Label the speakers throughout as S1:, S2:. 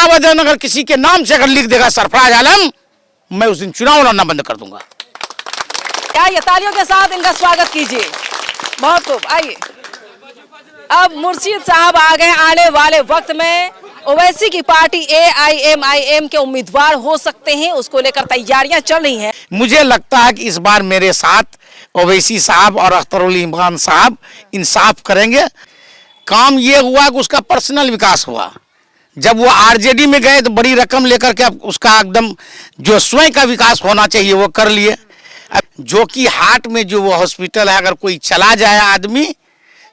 S1: आवेदन अगर किसी के नाम से अगर लिख देगा सरफराज आलम, मैं उस दिन चुनाव लड़ना बंद कर दूंगा।
S2: क्या ये तालियों के साथ इनका स्वागत कीजिए। बहुत खूब, आइए। अब मुर्शीद साहब आ गए। आने वाले वक्त में ओवैसी की पार्टी AIMIM के उम्मीदवार हो सकते हैं, उसको लेकर तैयारियां चल रही हैं।
S1: मुझे लगता है कि इस बार मेरे साथ ओवैसी साहब और अख्तरुल इमाम साहब इंसाफ करेंगे। काम ये हुआ कि उसका पर्सनल विकास हुआ। जब वो RJD में गए तो बड़ी रकम लेकर के उसका एकदम जो स्वयं का विकास होना चाहिए वो कर लिए। जो कि हाट में जो वो हॉस्पिटल है, अगर कोई चला जाए आदमी,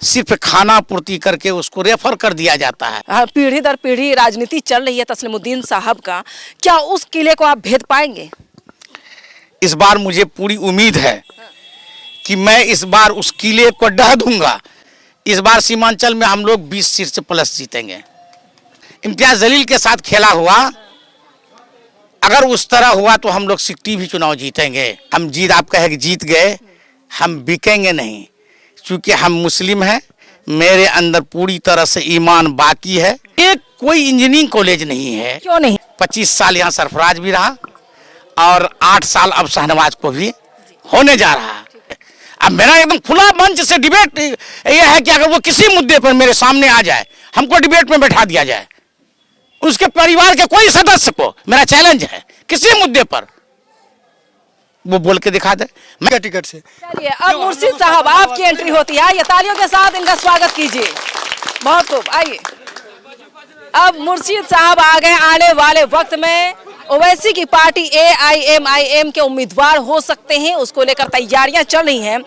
S1: सिर्फ खाना पूर्ति करके उसको रेफर कर दिया जाता है।
S2: पीढ़ी दर पीढ़ी राजनीति चल रही है तस्लीमुद्दीन साहब का, क्या उस किले को आप भेद पाएंगे?
S1: इस बार मुझे पूरी उम्मीद है कि मैं इस बार उस किले को ढह दूंगा। इस बार सीमांचल में हम लोग 20 सीट से प्लस जीतेंगे। इम्तियाज जलील के साथ खेला हुआ, अगर उस तरह हुआ तो हम लोग 60 भी चुनाव जीतेंगे। हम आप कहे जीत गए, हम बिकेंगे नहीं, क्योंकि हम मुस्लिम हैं। मेरे अंदर पूरी तरह से ईमान बाकी है। एक कोई इंजीनियरिंग कॉलेज नहीं है।
S2: क्यों नहीं?
S1: 25 साल यहाँ सरफराज भी रहा और 8 साल अब शहनवाज को भी होने जा रहा है। अब मेरा एकदम खुला मंच से डिबेट ये है कि अगर वो किसी मुद्दे पर मेरे सामने आ जाए, हमको डिबेट में बैठा दिया जाए, उसके परिवार के कोई सदस्य को मेरा चैलेंज है, किसी मुद्दे पर वो बोल के दिखा दे मैं टिकट से।
S2: चलिए, अब मुर्शीद साहब आपकी एंट्री होती है। ये तालियों के साथ इनका स्वागत कीजिए। बहुत खूब, आइए। अब मुर्शीद साहब आ गए। आने वाले वक्त में ओवैसी की पार्टी AIMIM के उम्मीदवार हो सकते हैं, उसको लेकर तैयारियां चल रही हैं।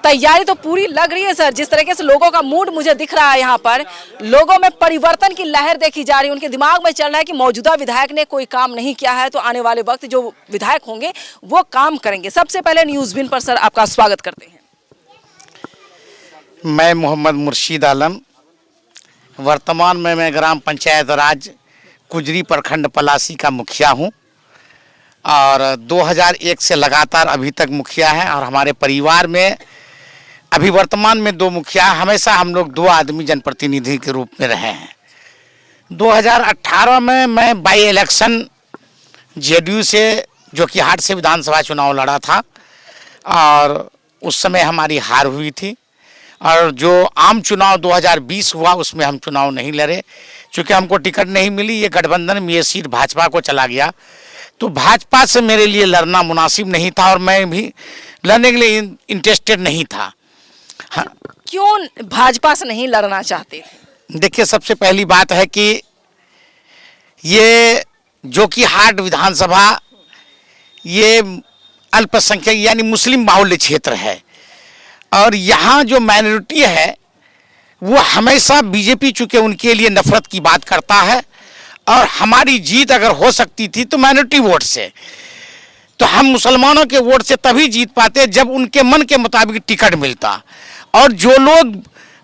S2: तैयारी तो पूरी लग रही है सर। जिस तरीके से लोगों का मूड मुझे दिख रहा है, यहाँ पर लोगों में परिवर्तन की लहर देखी जा रही है। उनके दिमाग में चल रहा है कि मौजूदा विधायक ने कोई काम नहीं किया है, तो आने वाले वक्त जो विधायक होंगे वो काम करेंगे। सबसे पहले न्यूज़ विन पर सर आपका स्वागत करते हैं।
S1: मैं मोहम्मद मुर्शीद आलम, वर्तमान में मैं ग्राम पंचायत राज कुजरी प्रखंड पलासी का मुखिया हूँ और 2001 से लगातार अभी तक मुखिया है। और हमारे परिवार में अभी वर्तमान में 2 मुखिया, हमेशा हम लोग 2 आदमी जनप्रतिनिधि के रूप में रहे हैं। 2018 में मैं बाई इलेक्शन JDU से, जो कि हाट से विधानसभा चुनाव लड़ा था, और उस समय हमारी हार हुई थी। और जो आम चुनाव 2020 हुआ उसमें हम चुनाव नहीं लड़े, क्योंकि हमको टिकट नहीं मिली। ये गठबंधन में ये सीट भाजपा को चला गया, तो भाजपा से मेरे लिए लड़ना मुनासिब नहीं था और मैं भी लड़ने के लिए इंटरेस्टेड नहीं था। हाँ।
S2: क्यों भाजपा से नहीं लड़ना चाहते थे?
S1: देखिए, सबसे पहली बात है कि ये जो कि हाट विधानसभा ये अल्पसंख्यक यानी मुस्लिम बाहुल्य क्षेत्र है, और यहाँ जो माइनॉरिटी है वो हमेशा बीजेपी चूँकि उनके लिए नफरत की बात करता है। और हमारी जीत अगर हो सकती थी तो माइनॉरिटी वोट से, तो हम मुसलमानों के वोट से तभी जीत पाते जब उनके मन के मुताबिक टिकट मिलता। और जो लोग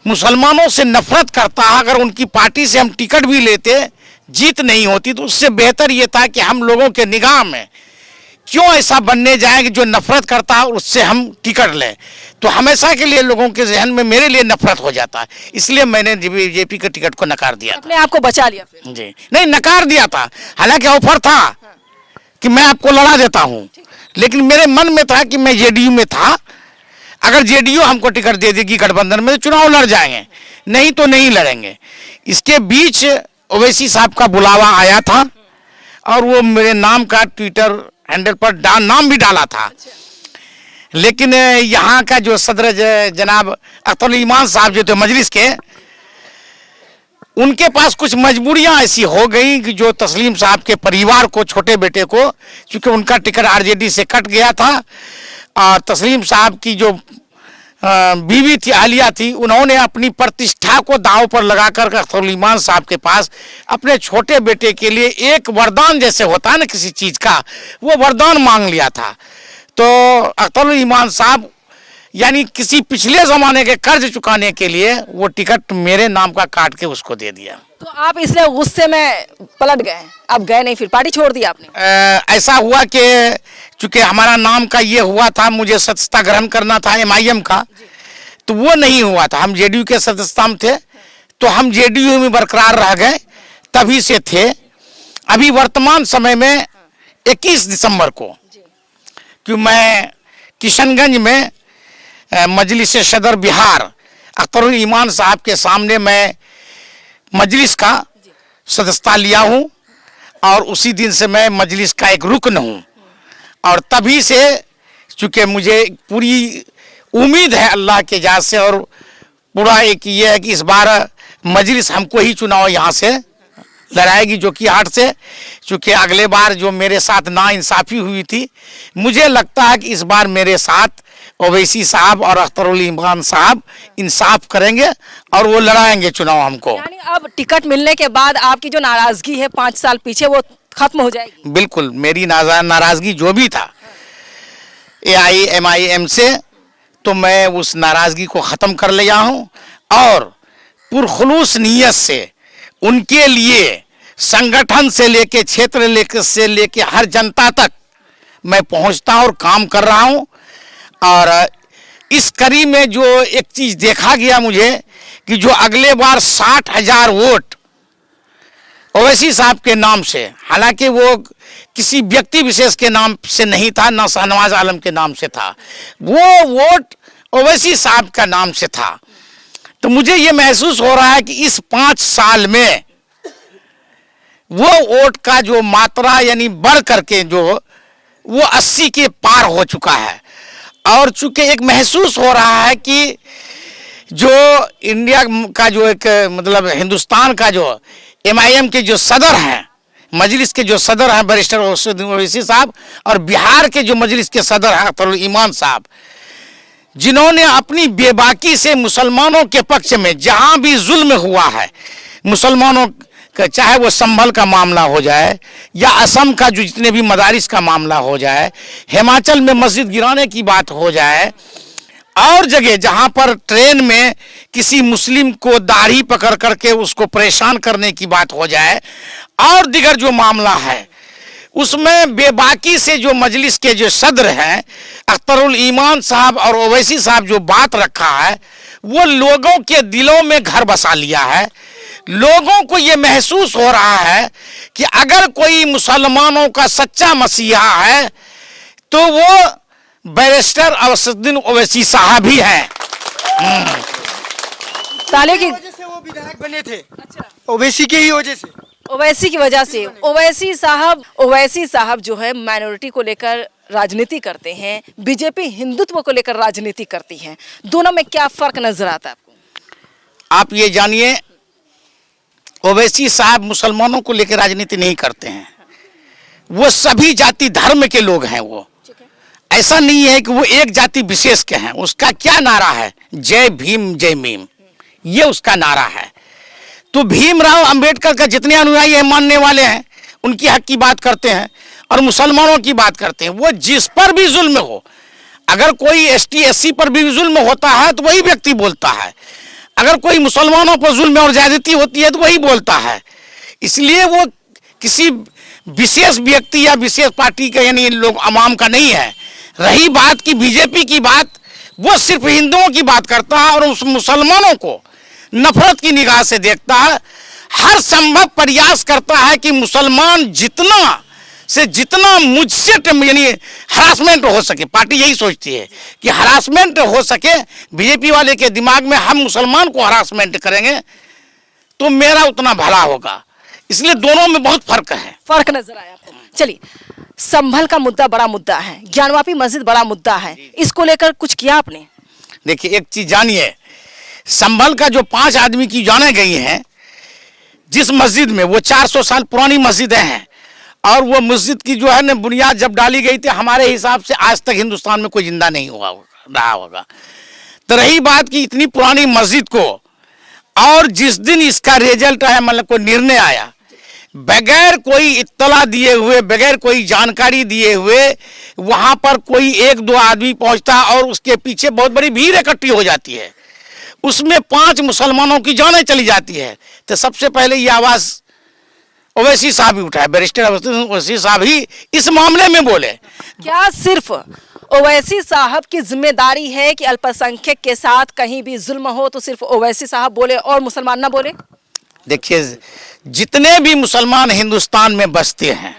S1: मुसलमानों से नफरत करता है, अगर उनकी पार्टी से हम टिकट भी लेते, जीत नहीं होती, तो उससे बेहतर ये था कि हम लोगों के निगाह में क्यों ऐसा बनने जाए कि जो नफरत करता है उससे हम टिकट लें। तो हमेशा के लिए लोगों के जहन में मेरे लिए नफरत हो जाता है, इसलिए मैंने बीजेपी के टिकट को नकार दिया।
S2: अपने आप को बचा लिया फिर?
S1: जी नहीं, नकार दिया था। हालांकि ऑफर था कि मैं आपको लड़ा देता हूँ, लेकिन मेरे मन में था कि मैं JDU में था, अगर JDU हमको टिकट दे देगी गठबंधन में तो चुनाव लड़ जाएंगे, नहीं तो नहीं लड़ेंगे। इसके बीच ओवैसी साहब का बुलावा आया था और वो मेरे नाम का ट्विटर हैंडल पर नाम भी डाला था। लेकिन यहाँ का जो सदर जनाब अख्तरुल इमाम साहब जो थे मजलिस के, उनके पास कुछ मजबूरियां ऐसी हो गई कि जो तस्लीम साहब के परिवार को, छोटे बेटे को, क्योंकि उनका टिकट RJD से कट गया था, और तस्लीम साहब की जो बीवी थी, आलिया थी, उन्होंने अपनी प्रतिष्ठा को दांव पर लगाकर अख्तरुल इमाम साहब के पास अपने छोटे बेटे के लिए एक वरदान जैसे होता है ना किसी चीज़ का, वो वरदान मांग लिया था। तो अख्तरुल इमाम साहब यानी किसी पिछले ज़माने के कर्ज चुकाने के लिए वो टिकट मेरे नाम का काट के उसको दे दिया।
S2: तो आप इसलिए गुस्से में पलट गए? अब गए नहीं, फिर पार्टी छोड़ दी आपने?
S1: ऐसा हुआ कि चूंकि हमारा नाम का ये हुआ था, मुझे सदस्यता ग्रहण करना था MIM का, तो वो नहीं हुआ था। हम JDU के सदस्यता में थे, तो हम JDU में बरकरार रह गए, तभी से थे। अभी वर्तमान समय में 21 दिसंबर को कि मैं किशनगंज में मजलिस सदर बिहार अख्तरुल ईमान साहब के सामने मैं मजलिस का सदस्यता लिया हूँ और उसी दिन से मैं मजलिस का एक रुकन हूँ। और तभी से चूँकि मुझे पूरी उम्मीद है अल्लाह के जात से और पूरा एक ये है कि इस बार मजलिस हमको ही चुनाव यहाँ से लड़ाएगी जो कि हाट से, चूँकि अगले बार जो मेरे साथ नाइंसाफ़ी हुई थी, मुझे लगता है कि इस बार मेरे साथ ओवैसी साहब और अख्तरुल ईमान साहब इंसाफ करेंगे और वो लड़ाएंगे चुनाव हमको।
S2: यानी अब टिकट मिलने के बाद आपकी जो नाराजगी है 5 साल पीछे वो खत्म हो जाएगी।
S1: बिल्कुल, मेरी नाराजगी जो भी था AIMIM से, तो मैं उस नाराजगी को ख़त्म कर लिया हूँ और पुरखुलूस नीयत से उनके लिए संगठन से लेके क्षेत्र से लेके हर जनता तक मैं पहुँचता हूँ और काम कर रहा हूँ। और इस कड़ी में जो एक चीज़ देखा गया मुझे कि जो अगले बार 60,000 वोट ओवैसी साहब के नाम से, हालांकि वो किसी व्यक्ति विशेष के नाम से नहीं था, ना शाहनवाज आलम के नाम से था, वो वोट ओवैसी साहब का नाम से था। तो मुझे ये महसूस हो रहा है कि इस 5 साल में वो वोट का जो मात्रा यानी बढ़ करके जो वो 80 के पार हो चुका है। और चूंकि एक महसूस हो रहा है कि जो इंडिया का जो एक मतलब हिंदुस्तान का जो MIM के जो सदर हैं, मजलिस के जो सदर हैं बैरिस्टर ओवैसी साहब, और बिहार के जो मजलिस के सदर हैं अख्तरुल ईमान साहब, जिन्होंने अपनी बेबाकी से मुसलमानों के पक्ष में जहाँ भी जुल्म हुआ है मुसलमानों का, चाहे वो संभल का मामला हो जाए या असम का जो जितने भी मदारिस का मामला हो जाए, हिमाचल में मस्जिद गिराने की बात हो जाए, और जगह जहाँ पर ट्रेन में किसी मुस्लिम को दाढ़ी पकड़ करके उसको परेशान करने की बात हो जाए, और दिगर जो मामला है उसमें बेबाकी से जो मजलिस के जो सदर हैं अख्तरुल ईमान साहब और ओवैसी साहब जो बात रखा है वो लोगों के दिलों में घर बसा लिया है। लोगों को ये महसूस हो रहा है कि अगर कोई मुसलमानों का सच्चा मसीहा है तो वो बैरिस्टर असदुद्दीन ओवैसी साहब ही हैं।
S2: ताले की
S3: वजह से वो विधायक बने थे। अच्छा, ओवैसी की ही वजह से,
S2: ओवैसी की वजह से। ओवैसी साहब जो है माइनॉरिटी को लेकर राजनीति करते हैं, बीजेपी हिंदुत्व को लेकर राजनीति करती है, दोनों में क्या फर्क नजर आता है आपको?
S1: आप ये जानिए, ओवैसी साहब मुसलमानों को लेकर राजनीति नहीं करते हैं, वो सभी जाति धर्म के लोग हैं। वो ऐसा नहीं है कि वो एक जाति विशेष के हैं। उसका क्या नारा है? जय भीम जय मीम, ये उसका नारा है। तो भीमराव अंबेडकर का जितने अनुयायी हैं, मानने वाले हैं, उनकी हक की बात करते हैं और मुसलमानों की बात करते हैं। वो जिस पर भी जुल्म हो, अगर कोई ST SC पर भी जुल्म होता है तो वही व्यक्ति बोलता है, अगर कोई मुसलमानों पर जुल्म और ज्यादती होती है तो वही बोलता है। इसलिए वो किसी विशेष व्यक्ति या विशेष पार्टी का यानी लोग अवाम का नहीं है। रही बात की बीजेपी की बात, वो सिर्फ हिंदुओं की बात करता है और उस मुसलमानों को नफरत की निगाह से देखता है। हर संभव प्रयास करता है कि मुसलमान जितना से जितना मुझसे यानी हरासमेंट हो सके, पार्टी यही सोचती है कि हरासमेंट हो सके बीजेपी वाले के दिमाग में, हम मुसलमान को हरासमेंट करेंगे तो मेरा उतना भला होगा। इसलिए दोनों में बहुत फर्क है।
S2: फर्क नजर आया आपको? चलिए, संभल का मुद्दा बड़ा मुद्दा है, ज्ञानवापी मस्जिद बड़ा मुद्दा है, इसको लेकर कुछ किया आपने?
S1: देखिए, एक चीज जानिए, संभल का जो 5 आदमी की जाने गई हैं जिस मस्जिद में, वो 400 साल पुरानी मस्जिदें हैं और वो मस्जिद की जो है ना बुनियाद जब डाली गई थी, हमारे हिसाब से आज तक हिंदुस्तान में कोई जिंदा नहीं रहा होगा। तो रही बात कि इतनी पुरानी मस्जिद को, और जिस दिन इसका रिजल्ट आया, मतलब कोई निर्णय आया, बगैर कोई इत्तला दिए हुए, बगैर कोई जानकारी दिए हुए वहाँ पर कोई 1-2 आदमी पहुँचता और उसके पीछे बहुत बड़ी भीड़ इकट्ठी हो जाती है, उसमें 5 मुसलमानों की जानें चली जाती है। तो सबसे पहले ये आवाज़ ओवैसी साहब ही उठाए, बैरिस्टर ओवैसी साहब ही इस मामले में बोले।
S2: क्या सिर्फ ओवैसी साहब की जिम्मेदारी है कि अल्पसंख्यक के साथ कहीं भी जुल्म हो तो सिर्फ ओवैसी साहब बोले और मुसलमान ना बोले?
S1: देखिए, जितने भी मुसलमान हिंदुस्तान में बसते हैं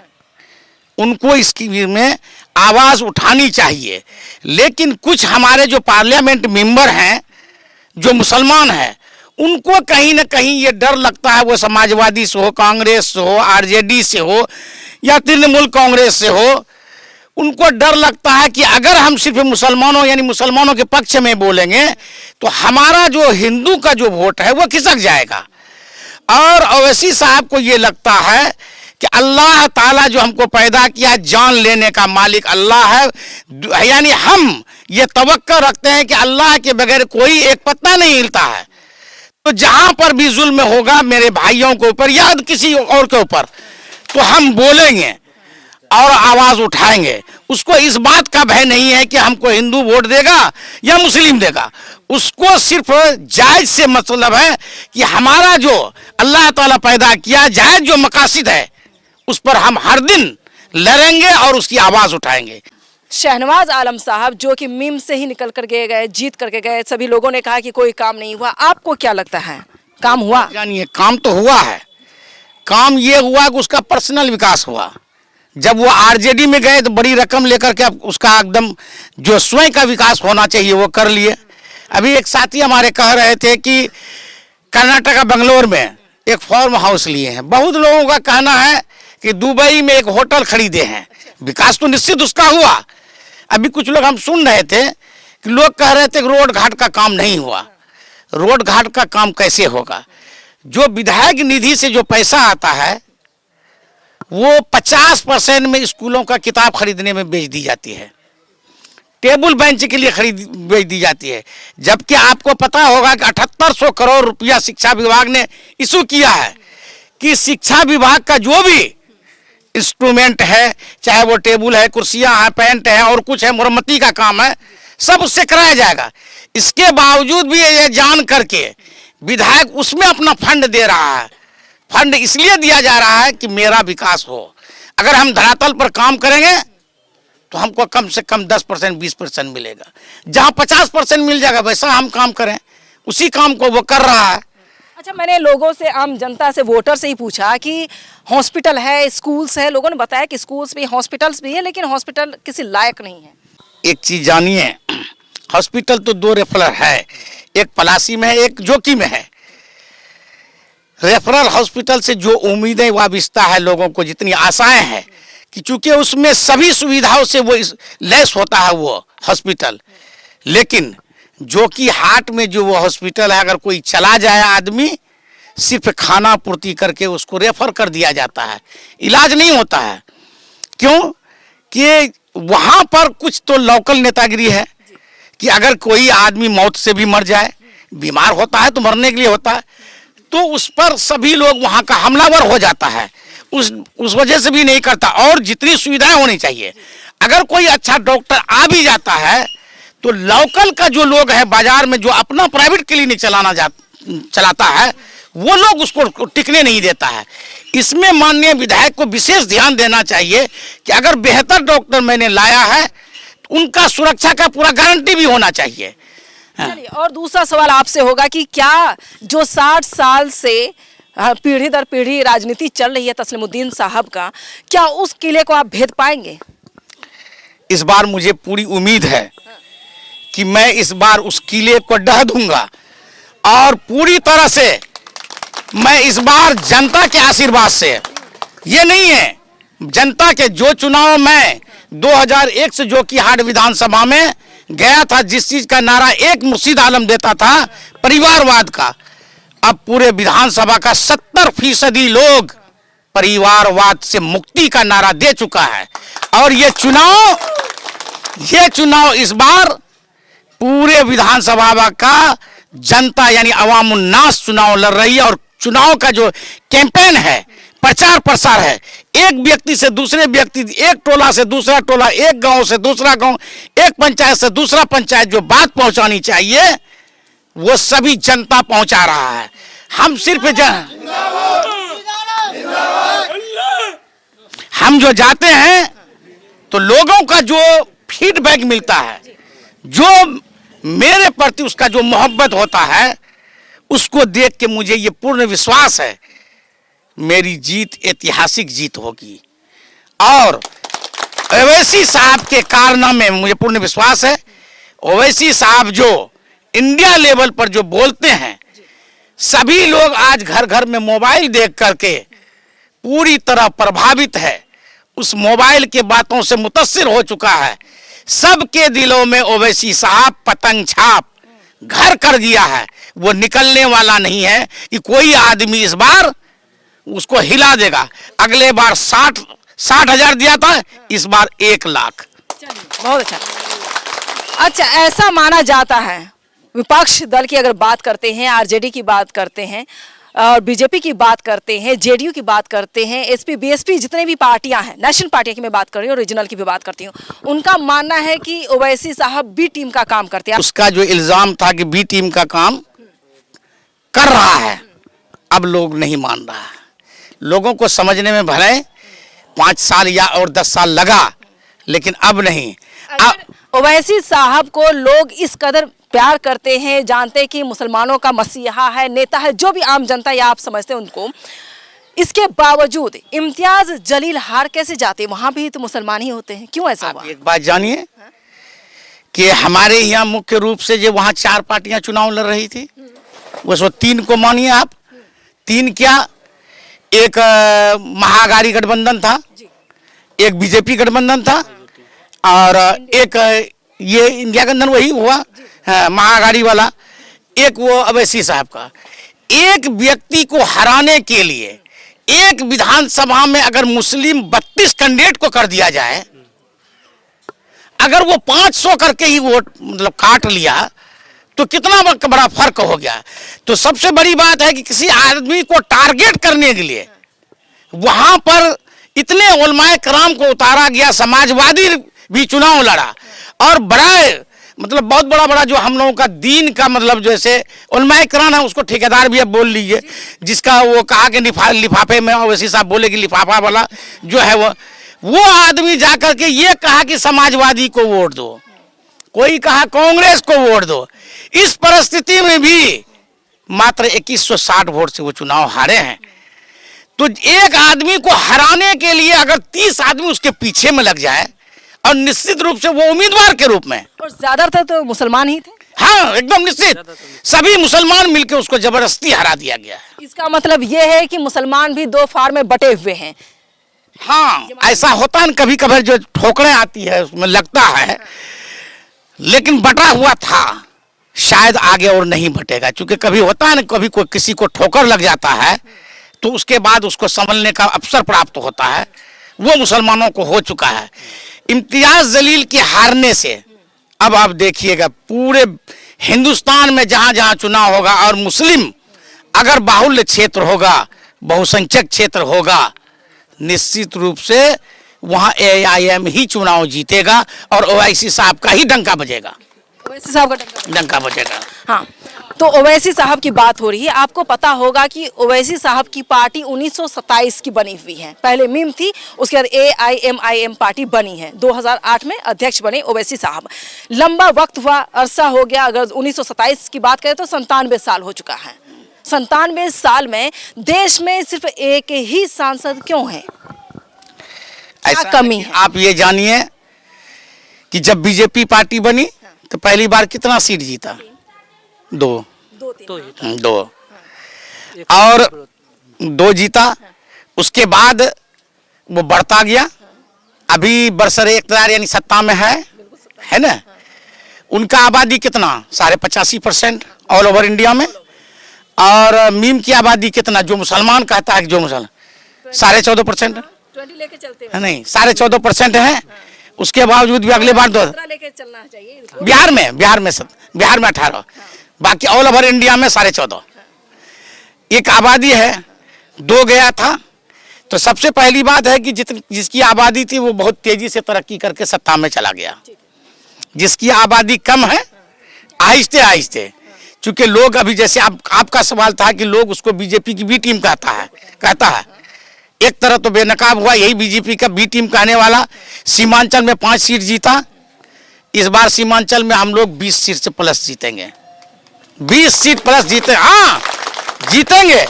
S1: उनको इसकी में आवाज़ उठानी चाहिए। लेकिन कुछ हमारे जो पार्लियामेंट मेंबर हैं जो मुसलमान हैं, उनको कहीं ना कहीं ये डर लगता है, वो समाजवादी से हो, कांग्रेस से हो, आरजेडी से हो या तृणमूल कांग्रेस से हो, उनको डर लगता है कि अगर हम सिर्फ मुसलमानों यानी मुसलमानों के पक्ष में बोलेंगे तो हमारा जो हिंदू का जो वोट है वो खिसक जाएगा। और ओवैसी साहब को ये लगता है कि अल्लाह ताला जो हमको पैदा किया, जान लेने का मालिक अल्लाह है, यानी हम ये तवक्को रखते हैं कि अल्लाह के बगैर कोई एक पत्ता नहीं हिलता है। तो जहां पर भी जुल्म होगा मेरे भाइयों के ऊपर या किसी और के ऊपर, तो हम बोलेंगे और आवाज उठाएंगे। उसको इस बात का भय नहीं है कि हमको हिंदू वोट देगा या मुस्लिम देगा, उसको सिर्फ जायज से मतलब है कि हमारा जो अल्लाह ताला पैदा किया जायज जो मकासद है उस पर हम हर दिन लड़ेंगे और उसकी आवाज उठाएंगे।
S2: शहनवाज आलम साहब जो कि मीम से ही निकल कर गए, जीत करके गए, सभी लोगों ने कहा कि कोई काम नहीं हुआ, आपको क्या लगता है काम हुआ?
S1: जानिए, काम तो हुआ है। काम ये हुआ कि उसका पर्सनल विकास हुआ। जब वो आरजेडी में गए तो बड़ी रकम लेकर के उसका एकदम जो स्वयं का विकास होना चाहिए वो कर लिए। अभी एक साथी हमारे कह रहे थे कि कर्नाटका बंगलोर में एक फार्म हाउस लिए हैं। बहुत लोगों का कहना है कि दुबई में एक होटल खरीदे हैं। विकास तो निश्चित उसका हुआ। अभी कुछ लोग हम सुन रहे थे कि लोग कह रहे थे कि रोड घाट का काम नहीं हुआ। रोड घाट का काम कैसे होगा? जो विधायक निधि से जो पैसा आता है वो 50% में स्कूलों का किताब खरीदने में बेच दी जाती है, टेबल बेंच के लिए बेच दी जाती है। जबकि आपको पता होगा कि 7800 करोड़ रुपया शिक्षा विभाग ने इशू किया है कि शिक्षा विभाग का जो भी इंस्ट्रूमेंट है, चाहे वो टेबल है, कुर्सियां हैं, पेंट है और कुछ है, मुरम्मती का काम है, सब उससे कराया जाएगा। इसके बावजूद भी ये जान करके विधायक उसमें अपना फंड दे रहा है। फंड इसलिए दिया जा रहा है कि मेरा विकास हो। अगर हम धरातल पर काम करेंगे तो हमको कम से कम 10% 20% मिलेगा। जहां 50% मिल जाएगा वैसा हम काम करें, उसी काम को वो कर रहा है।
S2: अच्छा, मैंने लोगों से, आम जनता से, वोटर से ही पूछा कि हॉस्पिटल है, स्कूल्स है। लोगों ने बताया कि स्कूल्स भी, हॉस्पिटल्स भी है, लेकिन हॉस्पिटल किसी लायक नहीं है।
S1: एक चीज जानिए, हॉस्पिटल तो 2 रेफरल है, एक पलासी में है, एक जोकी में है। रेफरल हॉस्पिटल से जो उम्मीदें वाबिस्ता है लोगों को, जितनी आशाएं हैं कि चूंकि उसमें सभी सुविधाओं से वो लैस होता है वो हॉस्पिटल, लेकिन जो कि हाट में जो वो हॉस्पिटल है, अगर कोई चला जाए आदमी, सिर्फ खाना पूर्ति करके उसको रेफर कर दिया जाता है, इलाज नहीं होता है। क्यों कि वहाँ पर कुछ तो लोकल नेतागिरी है कि अगर कोई आदमी मौत से भी मर जाए, बीमार होता है तो मरने के लिए होता है, तो उस पर सभी लोग वहाँ का हमलावर हो जाता है। उस वजह से भी नहीं करता। और जितनी सुविधाएं होनी चाहिए, अगर कोई अच्छा डॉक्टर आ भी जाता है तो लोकल का जो लोग है बाजार में, जो अपना प्राइवेट क्लिनिक चलाता है, वो लोग उसको टिकने नहीं देता है। इसमें माननीय विधायक को विशेष ध्यान देना चाहिए कि अगर बेहतर डॉक्टर मैंने लाया है तो उनका सुरक्षा का पूरा गारंटी भी होना चाहिए।
S2: चलिए, और दूसरा सवाल आपसे होगा कि क्या जो 60 साल से पीढ़ी दर पीढ़ी राजनीति चल रही है तस्लीमुद्दीन साहब का, क्या उस किले को आप भेद पाएंगे?
S1: इस बार मुझे पूरी उम्मीद है कि मैं इस बार उस किले को ढा दूंगा और पूरी तरह से मैं इस बार जनता के आशीर्वाद से, ये नहीं है जनता के जो चुनाव में 2001 से जो कि हाट विधानसभा में गया था, जिस चीज का नारा एक मुर्शीद आलम देता था, परिवारवाद का, अब पूरे विधानसभा का 70% लोग परिवारवाद से मुक्ति का नारा दे चुका है। और ये चुनाव इस बार पूरे विधानसभा का जनता यानी अवामुन्नास चुनाव लड़ रही है। और चुनाव का जो कैंपेन है, प्रचार प्रसार है, एक व्यक्ति से दूसरे व्यक्ति, एक टोला से दूसरा टोला, एक गांव से दूसरा गांव, एक पंचायत से दूसरा पंचायत, जो बात पहुंचानी चाहिए वो सभी जनता पहुंचा रहा है। हम सिर्फ हम जो जाते हैं तो लोगों का जो फीडबैक मिलता है, जो मेरे प्रति उसका जो मोहब्बत होता है, उसको देख के मुझे ये पूर्ण विश्वास है मेरी जीत ऐतिहासिक जीत होगी। और ओवैसी साहब के कारनामे में मुझे पूर्ण विश्वास है। ओवैसी साहब जो इंडिया लेवल पर जो बोलते हैं, सभी लोग आज घर घर में मोबाइल देख करके पूरी तरह प्रभावित है, उस मोबाइल के बातों से मुतासिर हो चुका है। सबके दिलों में ओवैसी साहब पतंग छाप घर कर दिया है। वो निकलने वाला नहीं है कि कोई आदमी इस बार उसको हिला देगा। अगले बार 60,000 दिया था, इस बार 1 लाख।
S2: बहुत अच्छा। अच्छा, ऐसा माना जाता है, विपक्ष दल की अगर बात करते हैं, आरजेडी की बात करते हैं और बीजेपी की बात करते हैं, जेडीयू की बात करते हैं, एसपी बीएसपी जितने भी पार्टियां हैं, नेशनल पार्टियां की मैं बात कर रही हूँ, रीजनल की भी बात करती हूँ, उनका मानना है कि ओवैसी साहब बी टीम का काम करते हैं।
S1: उसका जो इल्जाम था कि बी टीम का काम कर रहा है, अब लोग नहीं मान रहा है। लोगों को समझने में भले 5 साल या और 10 साल लगा, लेकिन अब नहीं।
S2: ओवैसी साहब को लोग इस कदर प्यार करते हैं, जानते हैं कि मुसलमानों का मसीहा है, नेता है, जो भी आम जनता या आप समझते हैं उनको, इसके बावजूद इम्तियाज जलील हार कैसे जाते? वहां भी तो मुसलमान ही होते हैं, क्यों ऐसा हुआ?
S1: एक बात जानिए कि हमारे यहाँ मुख्य रूप से जो वहाँ 4 पार्टियां चुनाव लड़ रही थी, वो 3 को मानिए आप। 3 क्या, एक महागारी गठबंधन था, एक बीजेपी गठबंधन था, और एक ये इंडिया गठबंधन वही हुआ, महागारी वाला, एक वो ओवैसी साहब का। एक व्यक्ति को हराने के लिए एक विधानसभा में अगर मुस्लिम 32 कैंडिडेट को कर दिया जाए, अगर वो 500 करके ही वोट मतलब काट लिया, तो कितना बड़ा फर्क हो गया। तो सबसे बड़ी बात है कि किसी आदमी को टारगेट करने के लिए वहां पर इतने उलमाए कराम को उतारा गया। समाजवादी भी चुनाव लड़ा, और बड़ा मतलब बहुत बड़ा जो हम लोगों का दीन का मतलब जैसे उलमाए कराम है, उसको ठेकेदार भी अब बोल लीजिए, जिसका वो कहा कि लिफाफे में, ओवैसी साहब बोले कि लिफाफा वाला जो है वो आदमी जाकर के ये कहा कि समाजवादी को वोट दो, कोई कहा कांग्रेस को वोट दो। इस परिस्थिति में भी मात्र 2160 वोट से वो चुनाव हारे हैं। तो एक आदमी को हराने के लिए अगर 30 आदमी उसके पीछे में लग जाए, और निश्चित रूप से वो उम्मीदवार के रूप में,
S2: और ज्यादातर तो मुसलमान ही थे।
S1: हाँ, एकदम निश्चित, सभी मुसलमान मिलकर उसको जबरदस्ती हरा दिया गया।
S2: इसका मतलब ये है कि मुसलमान भी 2 फाड़ में बटे हुए हैं।
S1: हाँ, ऐसा होता है, कभी कभी जो ठोकरें आती है उसमें लगता है, लेकिन बटा हुआ था, शायद आगे और नहीं बटेगा। क्योंकि कभी होता है ना, कभी कोई किसी को ठोकर लग जाता है तो उसके बाद उसको संभलने का अवसर प्राप्त होता है, वो मुसलमानों को हो चुका है। इम्तियाज जलील के हारने से अब आप देखिएगा पूरे हिंदुस्तान में जहां जहां चुनाव होगा, और मुस्लिम अगर बाहुल्य क्षेत्र होगा, बहुसंख्यक क्षेत्र होगा, निश्चित रूप से वहां AIM ही चुनाव जीतेगा, और ओवैसी साहब का ही डंका बजेगा।
S2: ओवैसी साहब का
S1: डंका बजेगा।
S2: हाँ, तो ओवैसी साहब की बात हो रही है। आपको पता होगा कि ओवैसी साहब की पार्टी 1927 की बनी हुई है। पहले मीम थी, उसके बाद AIMIM पार्टी बनी है। 2008 में अध्यक्ष बने ओवैसी साहब। लंबा वक्त हुआ, अरसा हो गया। अगर 1927 की बात करें तो 97 साल हो चुका है। 97 साल में देश में सिर्फ एक ही सांसद क्यों है? क्या कमी है?
S1: आप ये जानिए कि जब बीजेपी पार्टी बनी तो पहली बार कितना सीट जीता? 2 और 2 जीता। उसके बाद वो बढ़ता गया। अभी बरसरे इक़्तिदार यानी सत्ता में है ना। उनका आबादी कितना? 85% ऑल ओवर इंडिया में। और मीम की आबादी कितना? जो मुसलमान कहता है कि जो मुसलमान 14.5%
S2: लेके चलते
S1: है, नहीं 14.5% है। उसके बावजूद भी अगले बार
S2: लेके चलना चाहिए।
S1: बिहार में 18, बाकी ऑल ओवर इंडिया में 14.5। एक आबादी है, 2 गया था। तो सबसे पहली बात है कि जिसकी आबादी थी वो बहुत तेजी से तरक्की करके सत्ता में चला गया। जिसकी आबादी कम है, आहिस्ते आहिस्ते, चूंकि लोग अभी जैसे आपका सवाल था कि लोग उसको बीजेपी की बी टीम कहता है। एक तरह तो बेनकाब हुआ, यही बीजेपी का बी टीम कहने वाला। सीमांचल में 5 सीट जीता। इस बार सीमांचल में हम लोग 20 सीट से प्लस जीतेंगे। 20 सीट प्लस जीते, हाँ जीतेंगे।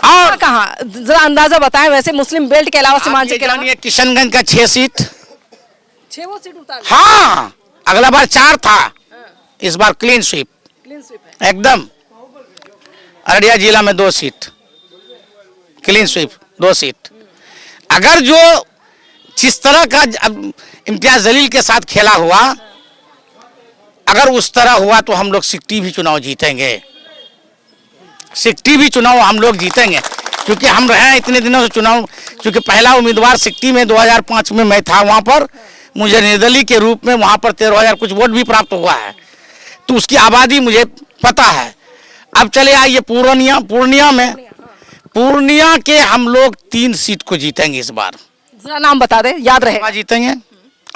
S1: और
S2: कहाँ जरा अंदाजा बताएं, वैसे मुस्लिम बेल्ट के अलावा सीमांचल के अलावा
S1: किशनगंज का 6 सीट,
S2: 6 वो सीट उतार
S1: हाँ अगला बार 4 था, इस बार क्लीन स्वीप
S2: क्लीन स्वीप है।
S1: एकदम। अररिया जिला में 2 सीट क्लीन स्वीप, 2 सीट। अगर जो जिस तरह का अब इम्तियाज जलील के साथ खेला हुआ, अगर उस तरह हुआ तो हम लोग सिकटी भी चुनाव जीतेंगे, सिकटी भी चुनाव हम लोग जीतेंगे, क्योंकि हम रहे हैं इतने दिनों से चुनाव। क्योंकि पहला उम्मीदवार सिकटी में 2005 में मैं था, वहाँ पर मुझे निर्दलीय के रूप में वहाँ पर 13,000 कुछ वोट भी प्राप्त हुआ है, तो उसकी आबादी मुझे पता है। अब चले आइए पूर्णिया में, पूर्णिया के हम लोग 3 सीट को जीतेंगे इस बार।
S2: जरा नाम बता दे, याद रहे।
S1: जीतेंगे,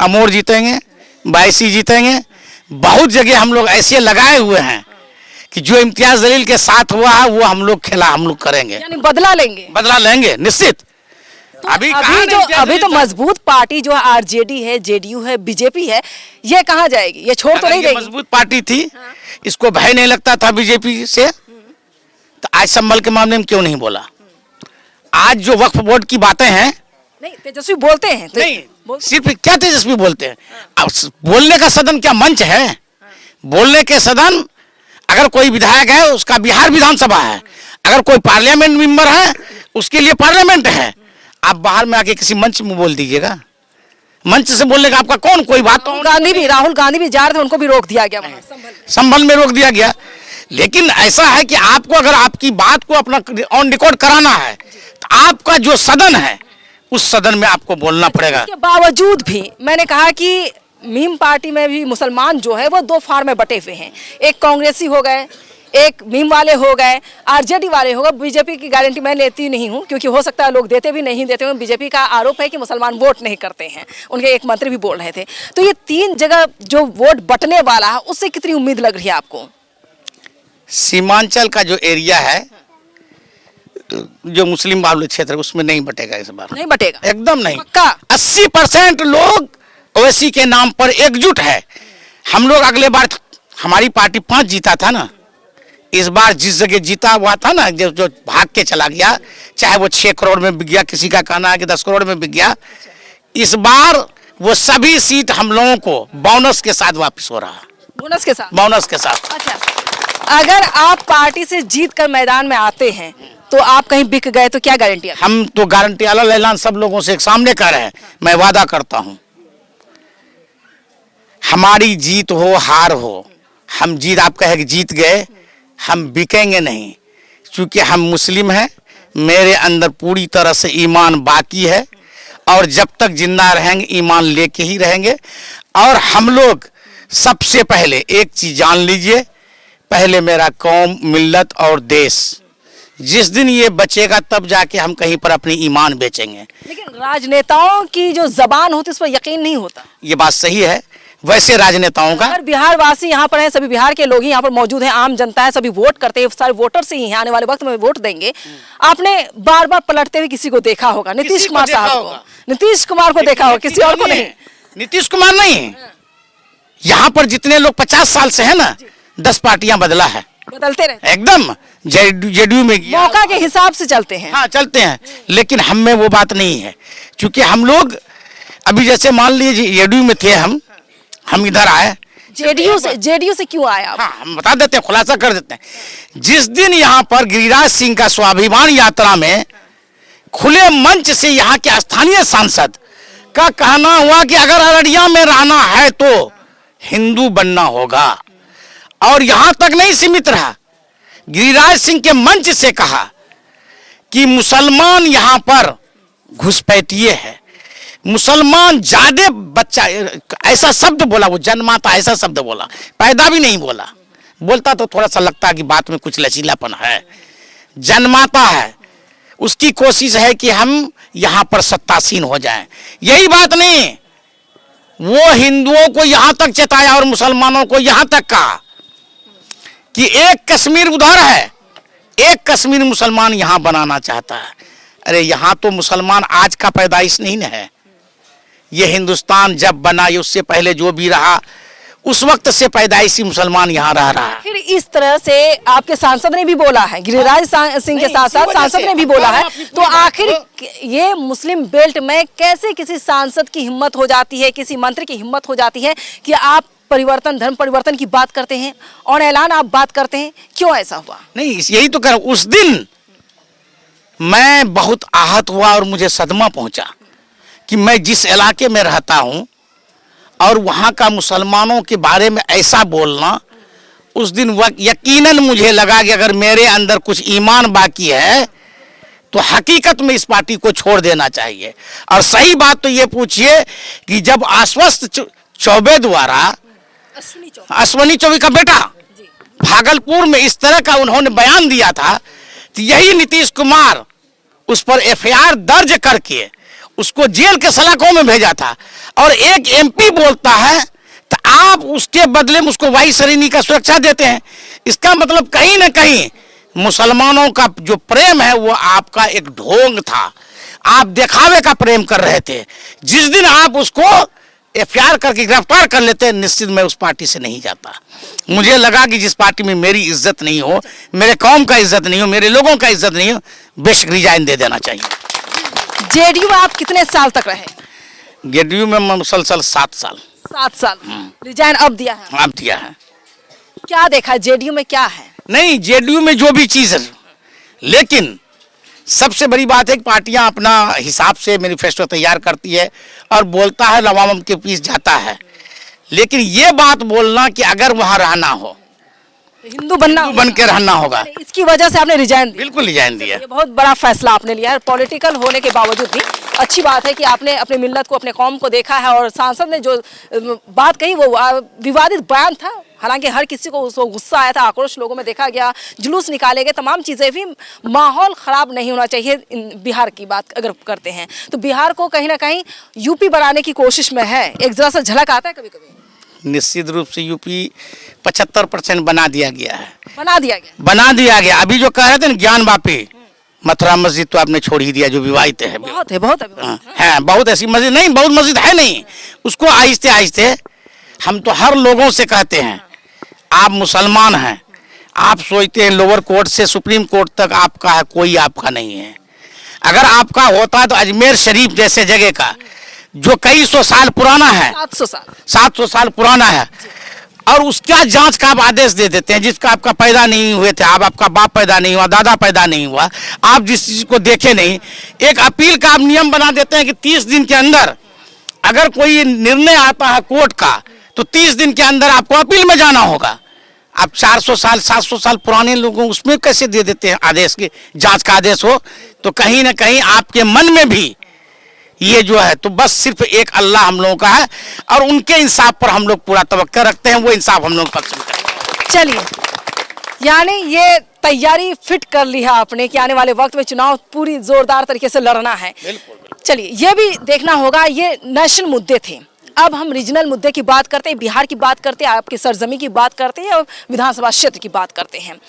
S1: अमोर जीतेंगे, बायसी जीतेंगे। बहुत जगह हम लोग ऐसे लगाए हुए हैं कि जो इम्तियाज जलील के साथ हुआ है वो हम लोग करेंगे,
S2: यानी बदला लेंगे
S1: निश्चित।
S2: तो अभी तो मजबूत पार्टी जो है आरजेडी है, जेडीयू है, बीजेपी है, ये कहाँ जाएगी? ये छोड़ तो नहीं देगी।
S1: मजबूत पार्टी थी, इसको भय नहीं लगता था बीजेपी से, तो आज संभल के मामले में क्यों नहीं बोला? आज जो वक्फ बोर्ड की बातें हैं,
S2: नहीं तेजस्वी बोलते हैं तो
S1: नहीं सिर्फ क्या तेजस्वी बोलते हैं? अब बोलने का सदन क्या मंच है? बोलने के सदन, अगर कोई विधायक है उसका बिहार विधानसभा है, अगर कोई पार्लियामेंट मेंबर है उसके लिए पार्लियामेंट है। आप बाहर में आके किसी मंच में बोल दीजिएगा, मंच से बोलने का आपका कौन कोई बात?
S2: राहुल गांधी भी जा रहे थे, उनको भी रोक दिया गया,
S1: संभल में रोक दिया गया। लेकिन ऐसा है कि आपको अगर आपकी बात को अपना ऑन रिकॉर्ड कराना है तो आपका जो सदन है उस सदन में आपको बोलना पड़ेगा।
S2: इसके बावजूद भी मैंने कहा कि मीम पार्टी में भी मुसलमान जो है वो 2 फाड़ में बटे हुए हैं, एक कांग्रेसी हो गए, एक मीम वाले हो गए, आरजेडी वाले हो गए। बीजेपी की गारंटी मैं लेती नहीं हूं, क्योंकि हो सकता है लोग देते भी नहीं देते। बीजेपी का आरोप है कि मुसलमान वोट नहीं करते हैं, उनके एक मंत्री भी बोल रहे थे। तो ये 3 जगह जो वोट बटने वाला है, उससे कितनी उम्मीद लग रही है आपको?
S1: सीमांचल का जो एरिया है, जो मुस्लिम बाहुल्य क्षेत्र है, उसमें नहीं बटेगा इस बार,
S2: नहीं बटेगा,
S1: एकदम नहीं।
S2: 80%
S1: लोग ओवैसी के नाम पर एकजुट है। हम लोग अगले बार हमारी पार्टी 5 जीता था ना, इस बार जिस जगह जीता हुआ था ना, जो भाग के चला गया, चाहे वो 6 करोड़ में बिक गया, किसी का कहना है कि 10 करोड़ में बिक गया, इस बार वो सभी सीट हम लोगों को बोनस के साथ वापस हो रहा है।
S2: बोनस के साथ?
S1: बोनस के साथ।
S2: अच्छा, अगर आप पार्टी से जीत कर मैदान में आते हैं तो आप कहीं बिक गए तो क्या गारंटी?
S1: हम तो गारंटी वाला ऐलान सब लोगों से सामने कर रहे हैं। मैं वादा करता हूं, हमारी जीत हो हार हो, हम जीत, आप कहे कि जीत गए, हम बिकेंगे नहीं, क्योंकि हम मुस्लिम हैं। मेरे अंदर पूरी तरह से ईमान बाकी है, और जब तक जिंदा रहेंगे ईमान लेके ही रहेंगे। और हम लोग सबसे पहले एक चीज जान लीजिए, पहले मेरा कौम, मिल्लत और देश। जिस दिन ये बचेगा तब जाके हम कहीं पर अपनी ईमान बेचेंगे।
S2: लेकिन राजनेताओं की जो जबान होती है उस पर यकीन नहीं होता।
S1: ये बात सही है, वैसे राजनेताओं का।
S2: अगर बिहार वासी यहाँ पर हैं, सभी बिहार के लोग ही यहाँ पर मौजूद हैं, आम जनता है, सभी वोट करते हैं, सारे वोटर से ही हैं, आने वाले वक्त में वोट देंगे। आपने बार बार पलटते हुए किसी को देखा होगा, नीतीश कुमार साहब को, नीतीश कुमार को देखा होगा, किसी और को नहीं।
S1: नीतीश कुमार नहीं, यहाँ पर जितने लोग 50 साल से है ना, 10 पार्टियां बदला है,
S2: बदलते रहते,
S1: एकदम जेडीयू में गया,
S2: मौका के हिसाब से चलते हैं।
S1: हाँ चलते हैं, लेकिन हम में वो बात नहीं है। क्योंकि हम लोग अभी जैसे मान लीजिए जेडीयू में थे, हम इधर आए,
S2: जेडीयू से क्यों आए आप?
S1: हाँ हम बता देते हैं, खुलासा कर देते हैं। जिस दिन यहाँ पर गिरिराज सिंह का स्वाभिमान यात्रा में खुले मंच से यहाँ के स्थानीय सांसद का कहना हुआ कि अगर अररिया में रहना है तो हिंदू बनना होगा, और यहाँ तक नहीं सीमित रहा, गिरिराज सिंह के मंच से कहा कि मुसलमान यहाँ पर घुसपैठिए है, मुसलमान ज्यादा बच्चा, ऐसा शब्द बोला, वो जन्माता ऐसा शब्द बोला, पैदा भी नहीं बोला। बोलता तो थोड़ा सा लगता कि बात में कुछ लचीलापन है। जन्माता है, उसकी कोशिश है कि हम यहाँ पर सत्तासीन हो जाएं। यही बात नहीं, वो हिंदुओं को यहाँ तक चेताया और मुसलमानों को यहाँ तक कहा कि एक कश्मीर उधर है, एक कश्मीर मुसलमान यहाँ बनाना चाहता है। अरे यहाँ तो मुसलमान आज का पैदाइश नहीं न है, ये हिंदुस्तान जब बना, उससे पहले जो भी रहा उस वक्त से पैदाइशी मुसलमान यहाँ रह रहा है।
S2: फिर इस तरह से आपके सांसद ने भी बोला है, गिरिराज सिंह के साथ साथ सांसद ने भी बोला है, तो आखिर ये मुस्लिम बेल्ट में कैसे किसी सांसद की हिम्मत हो जाती है, किसी मंत्री की हिम्मत हो जाती है कि आप परिवर्तन, धर्म परिवर्तन की बात करते हैं और ऐलान आप बात करते हैं, क्यों ऐसा हुआ?
S1: नहीं, यही तो कर, उस दिन मैं बहुत आहत हुआ और मुझे सदमा पहुंचा कि मैं जिस इलाके में रहता हूं और वहां का मुसलमानों के बारे में ऐसा बोलना, उस दिन यकीनन मुझे लगा कि अगर मेरे अंदर कुछ ईमान बाकी है तो हकीकत में इस पार्टी को छोड़ देना चाहिए। और सही बात तो ये पूछिए कि जब आश्वस्त चौबे द्वारा, अश्वनी चौबे का बेटा, भागलपुर में इस तरह का उन्होंने बयान दिया था, तो यही नीतीश कुमार उस पर एफआईआर दर्ज करके उसको जेल के सलाखों में भेजा था। और एक एमपी बोलता है तो आप उसके बदले में उसको वायु श्रेणी का सुरक्षा देते हैं। इसका मतलब कहीं ना कहीं मुसलमानों का जो प्रेम है वो आपका एक ढोंग था, आप दिखावे का प्रेम कर रहे थे। जिस दिन आप उसको एफआईआर करके गिरफ्तार कर लेते हैं, निश्चित मैं उस पार्टी से नहीं जाता। मुझे लगा कि जिस पार्टी में मेरी इज्जत नहीं हो, मेरे कौम का इज्जत नहीं हो, मेरे लोगों का इज्जत नहीं हो, बेशक रिजाइन दे देना चाहिए।
S2: जेडीयू में आप कितने साल तक रहे?
S1: जेडीयू में मुसलसल 7 साल।
S2: 7 साल। रिजाइन अब दिया है?
S1: अब दिया है।
S2: क्या देखा जेडीयू में, क्या है?
S1: नहीं, जेडीयू में जो भी चीज है, लेकिन सबसे बड़ी बात है कि पार्टियां अपना हिसाब से मैनिफेस्टो तैयार करती है और बोलता है, अवाम के बीच जाता है। लेकिन ये बात बोलना कि अगर वहां रहना हो,
S2: हिंदू बन
S1: के रहना होगा,
S2: इसकी वजह से आपने रिजाइन दिया?
S1: बिल्कुल रिजाइन दिया।
S2: ये बहुत बड़ा फैसला आपने लिया है, पॉलिटिकल होने के बावजूद भी अच्छी बात है कि आपने अपने मिल्लत को, अपने कौम को देखा है। और सांसद ने जो बात कही वो विवादित बयान था, हालांकि हर किसी को उसको गुस्सा आया था, आक्रोश लोगों में देखा गया, जुलूस निकाले गए, तमाम चीज़ें भी। माहौल ख़राब नहीं होना चाहिए। बिहार की बात अगर करते हैं तो बिहार को कहीं ना कहीं यूपी बनाने की कोशिश में है, एक जरा सा झलक आता है कभी कभी।
S1: निश्चित रूप से यूपी 75% बना दिया गया है।
S2: बना दिया गया।
S1: अभी जो कह रहे थे ना ज्ञान वापी, मथुरा मस्जिद तो आपने छोड़ ही दिया, जो विवाहित है।
S2: बहुत
S1: है, बहुत ऐसी मस्जिद नहीं, बहुत मस्जिद है नहीं। उसको आहिस्ते आहिस्ते, हम तो हर लोगों से कहते हैं, आप मुसलमान हैं, आप सोचते हैं लोअर कोर्ट से सुप्रीम कोर्ट तक आपका है, कोई आपका नहीं है। अगर आपका होता तो अजमेर शरीफ जैसे जगह का, जो कई सौ साल पुराना है, 700 साल पुराना है, और उसका जांच का आप आदेश दे देते हैं, जिसका आपका पैदा नहीं हुए थे, आपका बाप पैदा नहीं हुआ, दादा पैदा नहीं हुआ, आप जिस चीज को देखे नहीं, एक अपील का आप नियम बना देते हैं कि 30 दिन के अंदर अगर कोई निर्णय आता है कोर्ट का, तो 30 दिन के अंदर आपको अपील में जाना होगा। आप 400 साल 700 साल पुराने लोगों उसमें कैसे दे देते हैं आदेश की, जांच का आदेश हो? तो कहीं ना कहीं आपके मन में भी ये जो है, तो बस सिर्फ एक अल्लाह हम लोगों का है और उनके इंसाफ पर हम लोग पूरा तवक्कुल रखते हैं, वो इंसाफ हम लोग पक्ष में करेंगे।
S2: चलिए, यानी ये तैयारी फिट कर ली है आपने कि आने वाले वक्त में चुनाव पूरी जोरदार तरीके से लड़ना है। चलिए, ये भी देखना होगा, ये नेशनल मुद्दे थे। अब हम रीजनल मुद्दे की बात करते हैं, बिहार की बात करते हैं, आपकी सरजमी की बात करते हैं और विधानसभा क्षेत्र की बात करते हैं।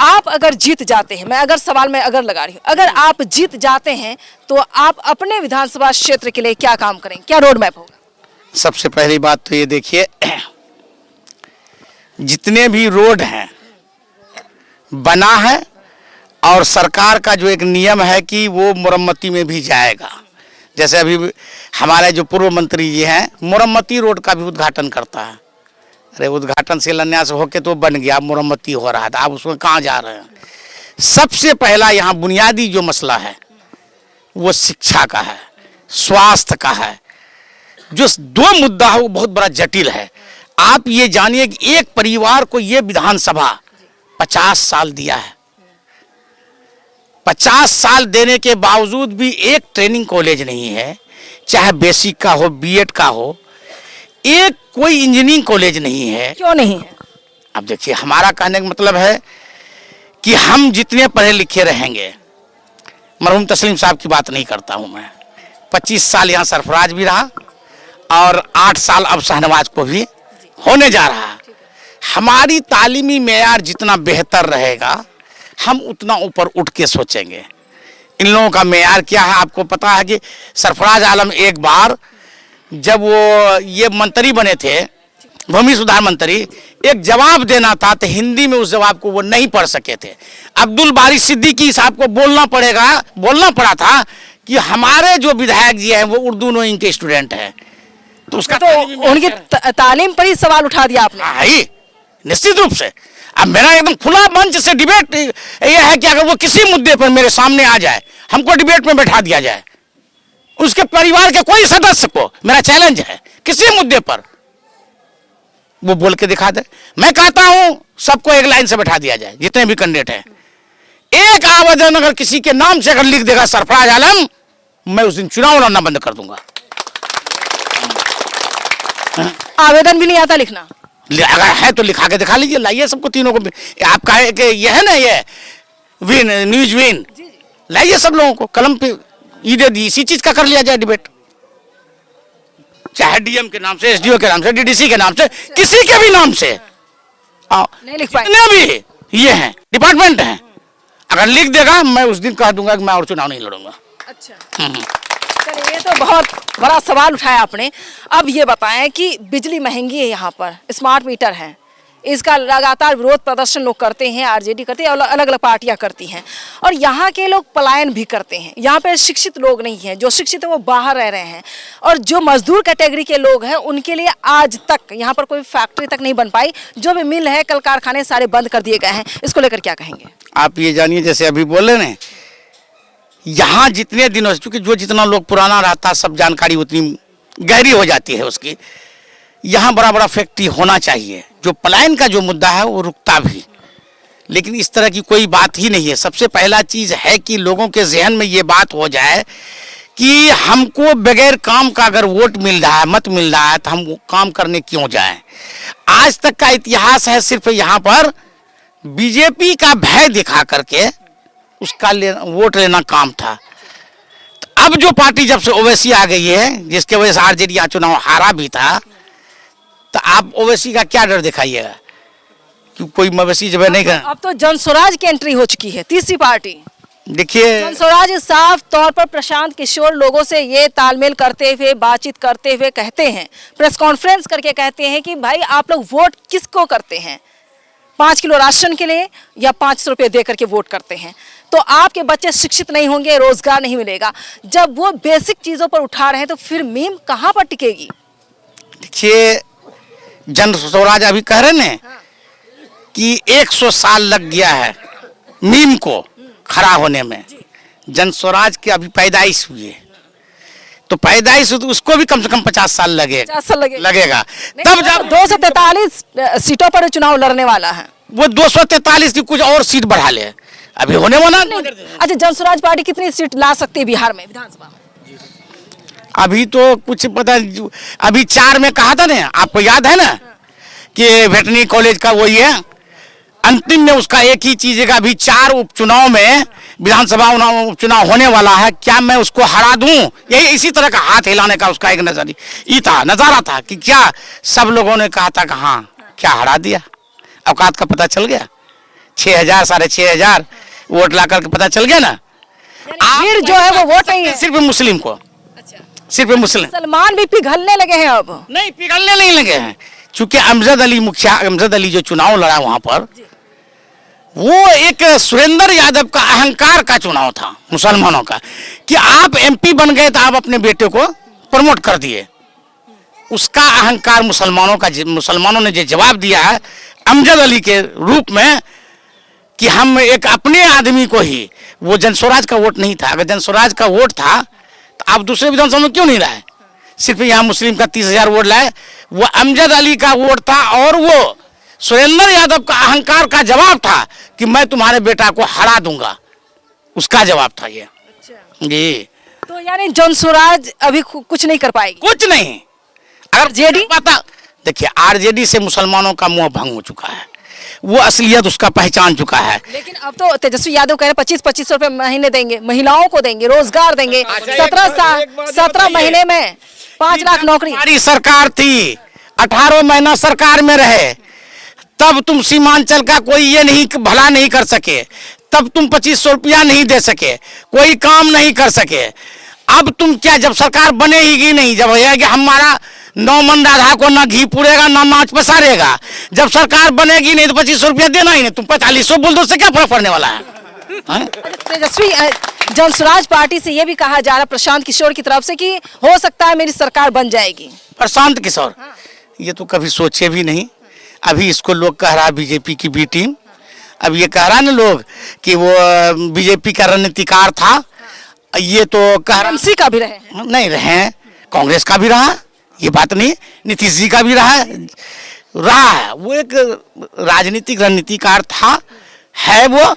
S2: आप अगर जीत जाते हैं, मैं अगर सवाल में अगर लगा रही हूँ, अगर आप जीत जाते हैं तो आप अपने विधानसभा क्षेत्र के लिए क्या काम करेंगे, क्या रोड मैप होगा?
S1: सबसे पहली बात तो ये देखिए, जितने भी रोड हैं बना है और सरकार का जो एक नियम है कि वो मुरम्मती में भी जाएगा। जैसे अभी हमारे जो पूर्व मंत्री जी हैं, मुरम्मती रोड का भी उद्घाटन करता है। अरे उद्घाटन शिलान्यास होके तो बन गया, मुरम्मती हो रहा था, आप उसमें कहाँ जा रहे हैं? सबसे पहला यहाँ बुनियादी जो मसला है वो शिक्षा का है, स्वास्थ्य का है। जो 2 मुद्दा है वो बहुत बड़ा जटिल है। आप ये जानिए कि एक परिवार को ये विधानसभा 50 साल दिया है, 50 साल देने के बावजूद भी एक ट्रेनिंग कॉलेज नहीं है, चाहे बेसिक का हो, बीएड का हो, एक कोई इंजीनियरिंग कॉलेज नहीं है।
S2: क्यों नहीं है?
S1: अब देखिए, हमारा कहने का मतलब है कि हम जितने पढ़े लिखे रहेंगे, मरहूम तस्लीम साहब की बात नहीं करता हूं मैं, 25 साल यहाँ सरफराज भी रहा और 8 साल अब शहनवाज को भी होने जा रहा है। हमारी तालीमी मेयार जितना बेहतर रहेगा, हम उतना ऊपर उठ के सोचेंगे। इन लोगों का मेयार क्या है आपको पता है कि सरफराज आलम एक बार जब वो ये मंत्री बने थे भूमि सुधार मंत्री, एक जवाब देना था तो हिंदी में उस जवाब को वो नहीं पढ़ सके थे। अब्दुल बारी सिद्दीकी साहब को बोलना पड़ा था कि हमारे जो विधायक जी हैं वो उर्दू नोइंग के स्टूडेंट हैं, तो उसका
S2: तो उनकी तालीम पर ही सवाल उठा दिया आपने।
S1: हाँ ही निश्चित रूप से। अब मेरा एकदम खुला मंच से डिबेट ये है कि अगर वो किसी मुद्दे पर मेरे सामने आ जाए, हमको डिबेट में बैठा दिया जाए, उसके परिवार के कोई सदस्य को मेरा चैलेंज है, किसी मुद्दे पर वो बोल के दिखा दे। मैं कहता हूं सबको एक लाइन से बैठा दिया जाए, जितने भी कैंडिडेट हैं, एक आवेदन अगर किसी के नाम से अगर लिख देगा सरफराज आलम, मैं उस दिन चुनाव लड़ना बंद कर दूंगा।
S2: आवेदन भी नहीं आता लिखना?
S1: अगर है तो लिखा के दिखा लीजिए, लाइए सबको, तीनों को। आपका है कि ये है ना, ये विन न्यूज विन, लाइए सब लोगों को, कलम पे ई दे दी, इसी चीज का कर लिया जाए डिबेट, चाहे डीएम के नाम से, एसडीओ के नाम से, डीडीसी के नाम से, किसी के भी नाम से।
S2: नहीं लिख पाएंगे।
S1: जितने भी ये हैं डिपार्टमेंट हैं, अगर लिख देगा मैं उस दिन कह दूंगा कि मैं और चुनाव नहीं लड़ूंगा।
S2: अच्छा, चलिए, ये तो बहुत बड़ा सवाल उठाया आपने। अब ये बताएं कि बिजली महंगी है, यहाँ पर स्मार्ट मीटर है, इसका लगातार विरोध प्रदर्शन लोग करते हैं, आरजेडी करती है, अलग अलग पार्टियां करती हैं, और यहाँ के लोग पलायन भी करते हैं। यहाँ पे शिक्षित लोग नहीं हैं, जो शिक्षित है वो बाहर रह रहे हैं, और जो मजदूर कैटेगरी के लोग हैं उनके लिए आज तक यहाँ पर कोई फैक्ट्री तक नहीं बन पाई, जो भी मिल है, कल कारखाने सारे बंद कर दिए गए हैं। इसको लेकर क्या कहेंगे
S1: आप? ये जानिए, जैसे अभी बोले ना, यहाँ जितने दिनों से, चूंकि जो जितना लोग पुराना रहता सब जानकारी उतनी गहरी हो जाती है उसकी, यहाँ बड़ा बड़ा फैक्ट्री होना चाहिए। जो पलायन का जो मुद्दा है वो रुकता भी, लेकिन इस तरह की कोई बात ही नहीं है। सबसे पहला चीज़ है कि लोगों के जहन में ये बात हो जाए कि हमको बगैर काम का अगर वोट मिल रहा है, मत मिल रहा है, तो हम काम करने क्यों जाएं। आज तक का इतिहास है, सिर्फ यहाँ पर बीजेपी का भय दिखा करके उसका वोट लेना काम था। तो अब जो पार्टी जब से ओवैसी आ गई है, जिसके वजह से आरजेडी यहाँ चुनाव हारा भी था, तो आप ओवैसी का क्या डर दिखाइएगा कि कोई मवेशी जब नहीं कर।
S2: अब तो जनस्वराज की एंट्री हो चुकी है, तीसरी पार्टी।
S1: देखिए,
S2: जनस्वराज साफ तौर पर प्रशांत किशोर लोगों से ये तालमेल करते हुए, बातचीत करते हुए कहते हैं, प्रेस कॉन्फ्रेंस करके कहते हैं कि भाई आप लोग वोट किसको करते हैं, 5 किलो राशन के लिए या 500 रुपये दे करके वोट करते हैं, तो आपके बच्चे शिक्षित नहीं होंगे, रोजगार नहीं मिलेगा। जब वो बेसिक चीजों पर उठा रहे हैं तो फिर मीम कहाँ पर टिकेगी?
S1: देखिए, जन स्वराज अभी कह रहे हैं कि 100 साल लग गया है मीम को खड़ा होने में। जन स्वराज की अभी पैदाइश हुई है, तो पैदाइश उसको भी कम से कम 50 साल लगेगा।
S2: 50 साल लगेगा।
S1: तब जब
S2: 243 सीटों पर चुनाव लड़ने वाला है,
S1: वो 243 की कुछ और सीट बढ़ा ले, अभी होने वाला नहीं।
S2: अच्छा, जनस्वराज पार्टी कितनी सीट ला सकती है बिहार में, विधानसभा में?
S1: अभी तो कुछ पता, अभी 4 में कहा था ना, आपको याद है ना कि वेटरनरी कॉलेज का वही है, अंतिम में उसका एक ही चीज है कि अभी 4 उपचुनाव में विधानसभा उपचुनाव होने वाला है, क्या मैं उसको हरा दूं? यही इसी तरह का हाथ हिलाने का उसका एक नजारा था कि क्या सब लोगों ने कहा था कि हाँ, क्या हरा दिया, औकात का पता चल गया। 6,000 6,500 वोट ला करके पता चल गया ना।
S2: फिर जो है वो वोट नहीं है,
S1: सिर्फ मुस्लिम को, सिर्फ मुस्लिम।
S2: सलमान भी पिघलने लगे हैं। अब
S1: नहीं, पिघलने नहीं लगे हैं, चूंकि अमजद अली जो चुनाव लड़ा वहां पर, वो एक सुरेंद्र यादव का अहंकार का चुनाव था मुसलमानों का, कि आप एमपी बन गए तो आप अपने बेटे को प्रमोट कर दिए। उसका अहंकार मुसलमानों ने जो जवाब दिया है अमजद अली के रूप में कि हम एक अपने आदमी को ही, वो जनस्वराज का वोट नहीं था। अगर जनस्वराज का वोट था तो आप दूसरे विधानसभा में क्यों नहीं लाए? सिर्फ यहाँ मुस्लिम का 30,000 वोट लाए, वो अमजद अली का वोट था, और वो सुरेंद्र यादव का अहंकार का जवाब था कि मैं तुम्हारे बेटा को हरा दूंगा, उसका जवाब था ये। जी,
S2: तो यानी जनस्वराज अभी कुछ नहीं कर पाएगी,
S1: कुछ नहीं। अगर जेडी पता, देखिए, आरजेडी से मुसलमानों का मुंह भंग हो चुका है, वो असलियत उसका पहचान चुका है।
S2: लेकिन अब तो तेजस्वी यादव कह रहे 25-25 रुपए महीने देंगे, महिलाओं को देंगे, रोजगार देंगे। 17 महीने में 5 लाख नौकरी।
S1: हमारी सरकार थी, 18 महीना सरकार में रहे, तब तुम सीमांचल का कोई ये नहीं भला नहीं कर सके, तब तुम 2500 रुपया नहीं दे सके, कोई काम नहीं कर सके। अब तुम क्या, जब सरकार बनेगी नहीं, जब यह कि हमारा 9 मन राधा को ना घी पुड़ेगा ना नाच पसारेगा। जब सरकार बनेगी नहीं तो 25 रुपया देना ही नहीं, तुम 4500 बोल दो, उससे क्या फर्क पड़ने वाला है?
S2: तेजस्वी जनसुराज पार्टी से ये भी कहा जा रहा प्रशांत किशोर की तरफ से कि हो सकता है मेरी सरकार बन जाएगी।
S1: प्रशांत किशोर ये तो कभी सोचे भी नहीं। अभी इसको लोग कह रहा है बीजेपी की बी टीम। अब ये कह रहा है ना लोग कि वो बीजेपी का रणनीतिकार था, ये तो कह रहा
S2: एमसी का भी रहे
S1: नहीं रहे, कांग्रेस का भी रहा, ये बात नहीं, नीतीश जी का भी रहा है। वो एक राजनीतिक रणनीतिकार था, है वो।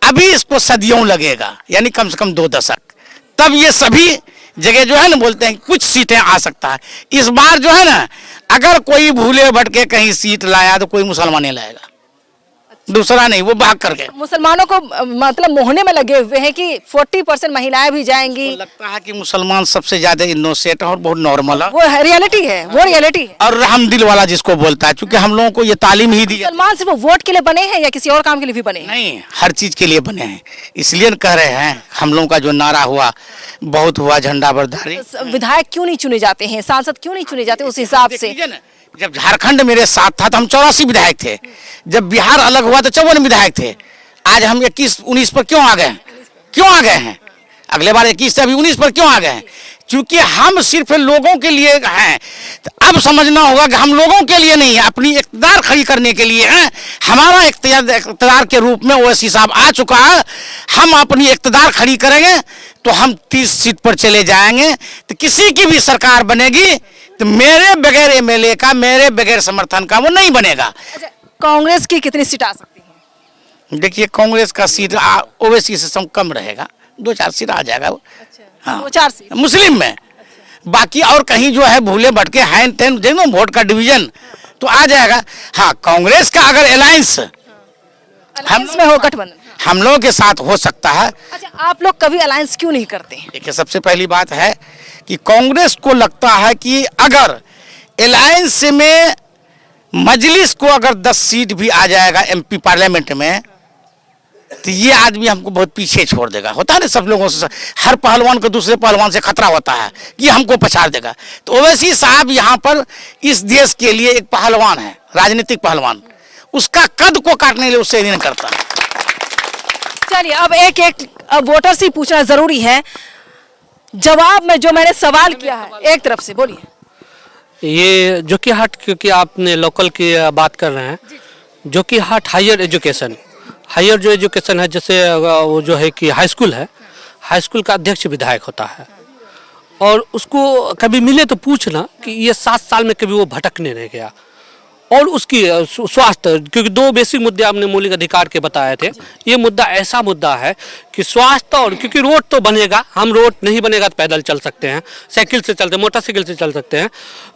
S1: अभी इसको सदियों लगेगा, यानी कम से कम 2 दशक, तब ये सभी जगह जो है ना बोलते हैं कुछ सीटें आ सकता है। इस बार जो है ना अगर कोई भूले भटके कहीं सीट लाया तो कोई मुसलमान नहीं लाएगा, दूसरा नहीं, वो भाग करके।
S2: मुसलमानों को मतलब मोहने में लगे हुए हैं कि 40% महिलाएं भी जाएंगी।
S1: तो लगता है कि मुसलमान सबसे ज्यादा इनोसेंट और बहुत नॉर्मल है,
S2: वो रियलिटी है, वो रियलिटी है।
S1: और रहम दिल वाला जिसको बोलता है, क्योंकि हम लोगों को ये तालीम ही दी
S2: मुसलमान सिर्फ वोट के लिए बने हैं या किसी और काम के लिए भी बने हैं?
S1: नहीं, हर चीज के लिए बने हैं। इसलिए कह रहे हैं हम लोगों का जो नारा हुआ, बहुत हुआ झंडा बरदारी।
S2: विधायक क्यों नहीं चुने जाते हैं, सांसद क्यों नहीं चुने जाते उस हिसाब से?
S1: जब झारखंड मेरे साथ था तो हम 84 विधायक थे, जब बिहार अलग हुआ तो 54 विधायक थे। आज हम 21-19 पर क्यों आ गए? क्यों आ गए हैं? अगले बार 21 से अभी 19 पर क्यों आ गए हैं? क्योंकि हम सिर्फ लोगों के लिए हैं। तो अब समझना होगा कि हम लोगों के लिए नहीं है, अपनी इक़्तिदार खड़ी करने के लिए हैं। हमारा इक़्तिदार के रूप में ओवैसी साहब आ चुका है। हम अपनी इक़्तिदार खड़ी करेंगे तो हम 30 सीट पर चले जाएंगे। तो किसी की भी सरकार बनेगी तो मेरे बगैर एमएलए का, मेरे बगैर समर्थन का वो नहीं बनेगा।
S2: अच्छा, कांग्रेस की कितनी सीट आ सकती है?
S1: देखिए, कांग्रेस का सीट ओवैसी से कम रहेगा, 2-4 सीट आ जाएगा। हाँ,
S2: 2-4 सीट
S1: मुस्लिम में। बाकी और कहीं जो है भूले भटके हैं तेन देखो वोट का डिवीजन तो आ जाएगा। हाँ, कांग्रेस का अगर अलायंस
S2: में हो, गठबंधन
S1: हम लोगों के साथ हो सकता है।
S2: अच्छा, आप लोग कभी अलायंस क्यों नहीं करते?
S1: देखिए, सबसे पहली बात है कि कांग्रेस को लगता है कि अगर अलायंस में मजलिस को अगर 10 सीट भी आ जाएगा एमपी पार्लियामेंट में तो ये आदमी हमको बहुत पीछे छोड़ देगा। होता है ना सब लोगों से, हर पहलवान को दूसरे पहलवान से खतरा होता है कि हमको पछाड़ देगा। तो ओवैसी साहब यहाँ पर इस देश के लिए एक पहलवान है, राजनीतिक पहलवान, उसका कद को काटने के लिए उससे नहीं करता।
S2: चलिए, अब एक वोटर से पूछना जरूरी है। जवाब में जो मैंने सवाल किया है एक तरफ से बोलिए।
S4: ये जोकीहाट, क्योंकि आपने लोकल की बात कर रहे हैं, जोकीहाट हायर एजुकेशन, हायर जो एजुकेशन है, जैसे वो जो है कि हाई स्कूल है, हाई स्कूल का अध्यक्ष विधायक होता है। और उसको कभी मिले तो पूछना कि ये 7 साल में कभी वो भटकने नहीं गया। और उसकी स्वास्थ्य, क्योंकि 2 बेसिक मुद्दे आपने मौलिक अधिकार के बताए थे, ये मुद्दा ऐसा मुद्दा है कि स्वास्थ्य, और क्योंकि रोड तो बनेगा, हम रोड नहीं बनेगा तो पैदल चल सकते हैं, साइकिल से चलते, मोटरसाइकिल से चल सकते हैं,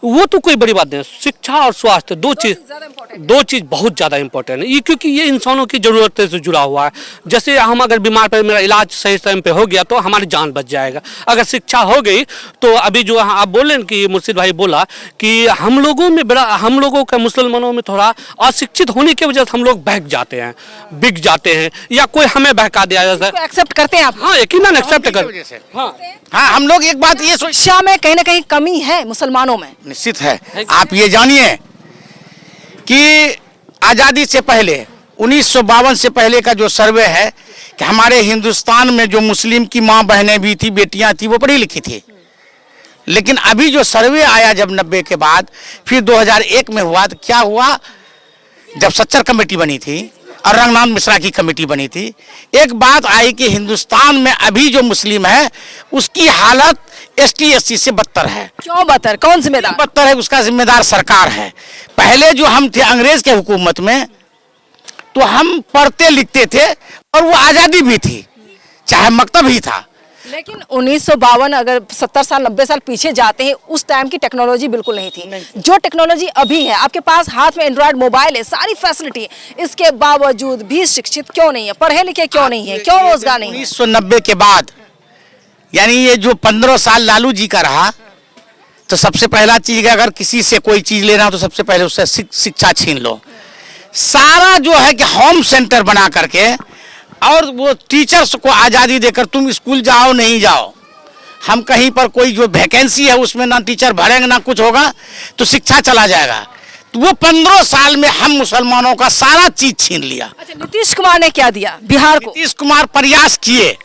S4: वो तो कोई बड़ी बात नहीं। शिक्षा और स्वास्थ्य दो चीज़ बहुत ज़्यादा इंपॉर्टेंट है, ये क्योंकि ये इंसानों की ज़रूरत से जुड़ा हुआ है। जैसे हम अगर बीमार पड़े, मेरा इलाज सही टाइम पे हो गया तो हमारी जान बच जाएगा। अगर शिक्षा हो गई तो अभी जो आप बोले कि मुर्शिद भाई बोला कि हम लोगों का मुसलमानों में थोड़ा अशिक्षित होने की वजह से हम लोग बहक जाते हैं, बिक जाते हैं, या कोई हमें बहका दिया जाता है।
S2: एक्सेप्ट करते हैं आप?
S4: हाँ, यकीनन एक्सेप्ट कर।
S1: हाँ, हम लोग एक बात ये
S2: शिक्षा में कहीं ना कहीं कमी है मुसलमानों में,
S1: निश्चित है। आप ये जानिए कि आज़ादी से पहले 1952 से पहले का जो सर्वे है कि हमारे हिंदुस्तान में जो मुस्लिम की माँ बहनें भी थी, बेटियां थी, वो पढ़ी लिखी थी। लेकिन अभी जो सर्वे आया जब 90 के बाद, फिर 2001 में हुआ, तो क्या हुआ, जब सच्चर कमेटी बनी थी और रंगनाथ मिश्रा की कमेटी बनी थी, एक बात आई कि हिंदुस्तान में अभी जो मुस्लिम है उसकी हालत ST-SC से बदतर है।
S2: क्यों बदतर? कौन जिम्मेदार?
S1: बदतर है, उसका जिम्मेदार सरकार है। पहले जो हम थे अंग्रेज के हुकूमत में, तो हम पढ़ते लिखते थे और वो आज़ादी भी थी, चाहे मकतब ही था।
S2: लेकिन 1952, अगर 70 साल 90 साल पीछे जाते हैं, उस टाइम की टेक्नोलॉजी बिल्कुल नहीं थी। जो टेक्नोलॉजी अभी है, आपके पास हाथ में एंड्रॉयड मोबाइल है, सारी फैसिलिटी, इसके बावजूद भी शिक्षित क्यों नहीं है, पढ़े लिखे क्यों नहीं है, क्यों रोजगार नहीं है?
S1: 1990 के बाद, यानी ये जो 15 साल लालू जी का रहा, तो सबसे पहला चीज, अगर किसी से कोई चीज लेना हो तो सबसे पहले उससे शिक्षा छीन लो। सारा जो है कि होम सेंटर बना करके और वो टीचर्स को आज़ादी देकर तुम स्कूल जाओ नहीं जाओ, हम कहीं पर कोई जो वैकेंसी है उसमें ना टीचर भरेंगे ना कुछ होगा तो शिक्षा चला जाएगा। तो वो 15 साल में हम मुसलमानों का सारा चीज छीन लिया।
S2: अच्छा, नीतीश कुमार ने क्या दिया बिहार को?
S1: नीतीश कुमार प्रयास किए,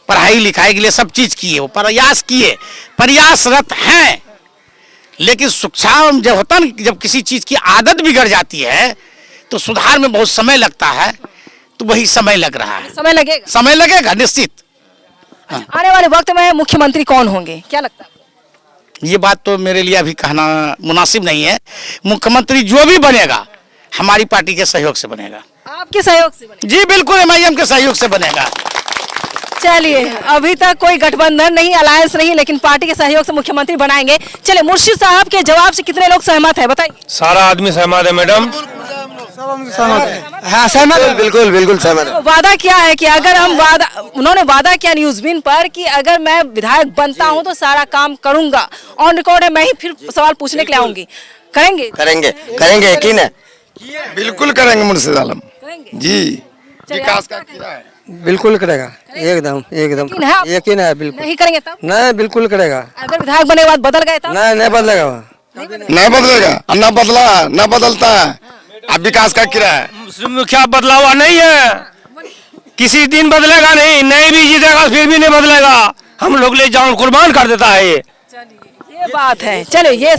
S1: पढ़ाई लिखाई के लिए सब चीज किए, वो प्रयास किए, प्रयासरत हैं, लेकिन शिक्षा जब होता ना, जब किसी चीज की आदत बिगड़ जाती है तो सुधार में बहुत समय लगता है, तो वही समय लग रहा है।
S2: समय लगेगा,
S1: समय लगेगा निश्चित।
S2: आने वाले वक्त में मुख्यमंत्री कौन होंगे, क्या लगता है?
S1: ये बात तो मेरे लिए अभी कहना मुनासिब नहीं है। मुख्यमंत्री जो भी बनेगा हमारी पार्टी के सहयोग से बनेगा।
S2: आपके सहयोग से बनेगा?
S1: जी बिल्कुल, MIM के सहयोग से बनेगा।
S2: चलिए, अभी तक कोई गठबंधन नहीं, अलायंस नहीं, लेकिन पार्टी के सहयोग से मुख्यमंत्री बनाएंगे। चलिए, मुर्शिद साहब के जवाब से कितने लोग सहमत है बताइए?
S5: सारा आदमी सहमत है मैडम।
S3: हाँ सहमत है, बिल्कुल बिल्कुल सहमत है।
S2: वादा किया है कि अगर हम उन्होंने वादा किया न्यूज़बीन पर कि अगर मैं विधायक बनता हूं तो सारा काम करूंगा। ऑन रिकॉर्ड है, मैं ही फिर सवाल पूछने के लिए आऊंगी। करेंगे?
S6: करेंगे यकीन है, बिल्कुल करेंगे मुर्शिद आलम
S2: करेंगे
S6: जी।
S2: विकास का किया है,
S3: बिल्कुल करेगा, एकदम एकदम यकीन है, बिल्कुल
S2: नहीं करेंगे तब?
S3: नहीं, बिल्कुल करेगा।
S2: अगर विधायक बने के बाद बदल गए तब?
S3: नहीं बदलेगा,
S6: नहीं बदलेगा, न बदला न बदलता है। अब विकास का किराया है,
S5: मुस्लिम मुखिया बदला हुआ नहीं है, किसी दिन बदलेगा नहीं भी जीतेगा फिर भी नहीं बदलेगा। हम लोग ले जान कुर्बान कर देता है ये
S2: बात है। चलो, ये